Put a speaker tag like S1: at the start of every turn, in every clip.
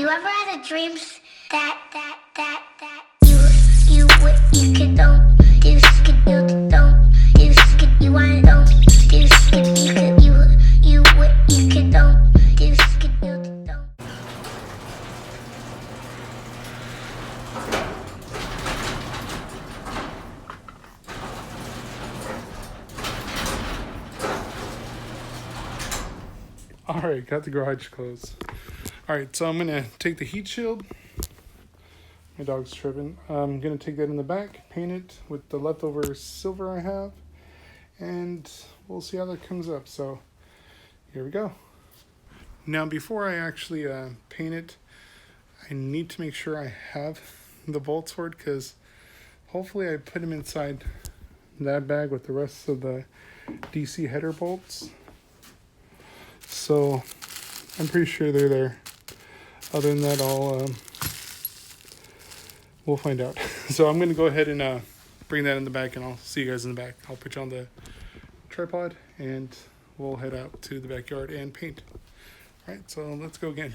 S1: You ever had a dreams that you could don't do skid you don't do skid you wanna don't do skid you could don't do skid you don't.
S2: Alright, got the garage closed. Alright, so I'm going to take the heat shield. My dog's tripping. I'm going to take that in the back, paint it with the leftover silver I have, and we'll see how that comes up. So, here we go. Now, before I actually paint it, I need to make sure I have the bolts for it, because hopefully I put them inside that bag with the rest of the DC header bolts. So I'm pretty sure they're there. Other than that, we'll find out. So I'm going to go ahead and bring that in the back, and I'll see you guys in the back. I'll put you on the tripod, and we'll head out to the backyard and paint. All right, so let's go again.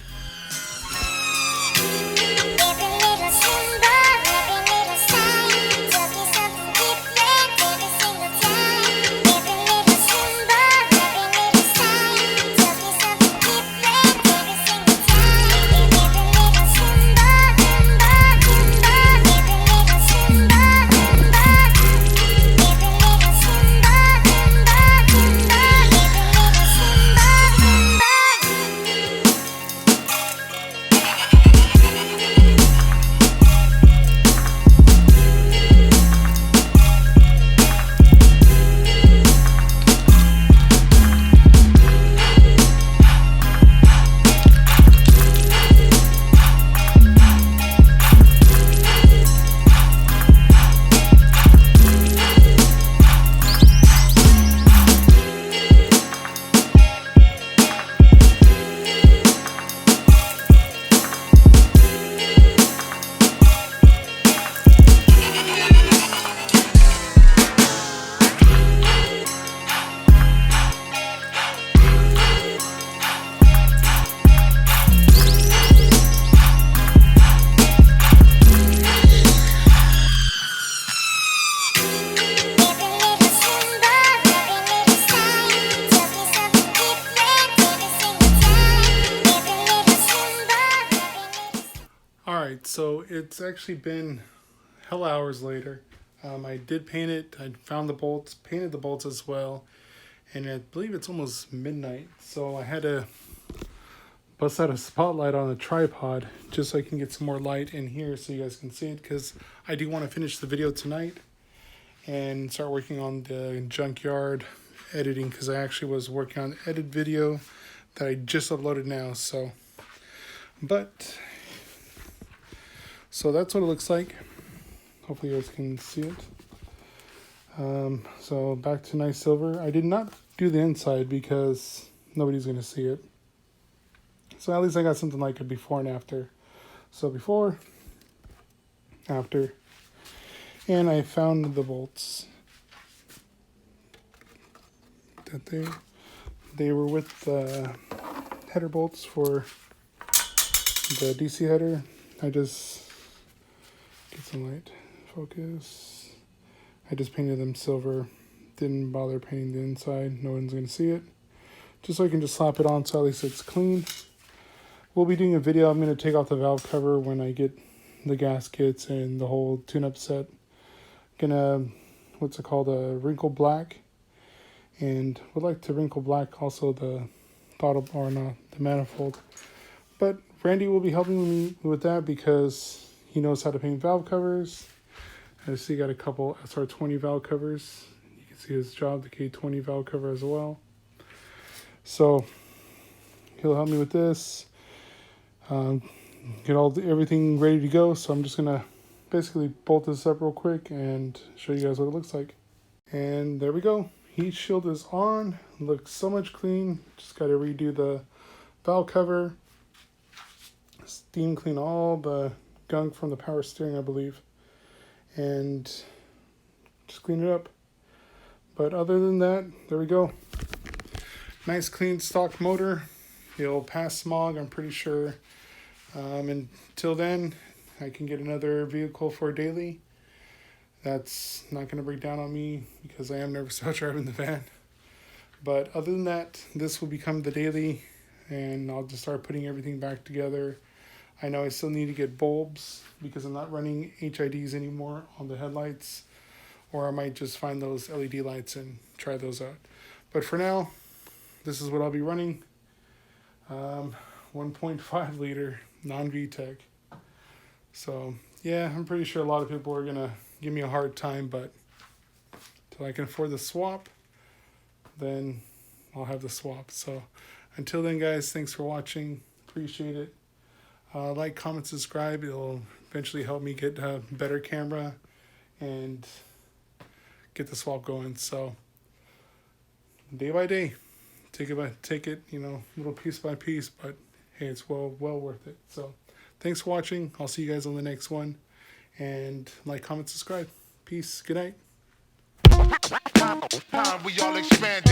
S2: Alright, so it's actually been hell hours later. I did paint it. I found the bolts, painted the bolts as well, and I believe it's almost midnight. So I had to bust out a spotlight on the tripod just so I can get some more light in here so you guys can see it, because I do want to finish the video tonight and start working on the junkyard editing, because I actually was working on an edit video that I just uploaded now. So that's what it looks like. Hopefully you guys can see it. So back to nice silver. I did not do the inside because nobody's going to see it. So at least I got something like a before and after. So before, after, and I found the bolts that they were with the header bolts for the DC header. I just get some light focus. I just painted them silver. Didn't bother painting the inside. No one's going to see it. Just so I can just slap it on so at least it's clean. We'll be doing a video. I'm going to take off the valve cover when I get the gaskets and the whole tune-up set. Gonna, what's it called, wrinkle black. And would like to wrinkle black also the throttle, or not, the manifold. But Randy will be helping me with that because he knows how to paint valve covers. I see got a couple SR20 valve covers. You can see his job, the K20 valve cover as well. So he'll help me with this. Get everything ready to go. So I'm just gonna basically bolt this up real quick and show you guys what it looks like. And there we go. Heat shield is on. Looks so much clean. Just got to redo the valve cover. Steam clean all the gunk from the power steering, I believe, and just clean it up. But other than that, there we go. Nice clean stock motor. It'll pass smog, I'm pretty sure. Until then, I can get another vehicle for daily. That's not going to break down on me because I am nervous about driving the van. But other than that, this will become the daily, and I'll just start putting everything back together. I know I still need to get bulbs because I'm not running HIDs anymore on the headlights, or I might just find those LED lights and try those out. But for now, this is what I'll be running. 1.5 liter non-VTEC. So yeah, I'm pretty sure a lot of people are gonna give me a hard time, but until I can afford the swap, then I'll have the swap. So until then, guys, thanks for watching. Appreciate it. Like, comment, subscribe. It'll eventually help me get a better camera and get the swap going. So day by day, take it, little piece by piece, but hey, it's well worth it. So thanks for watching. I'll see you guys on the next one. And like, comment, subscribe. Peace. Good night.
S3: We all expanded.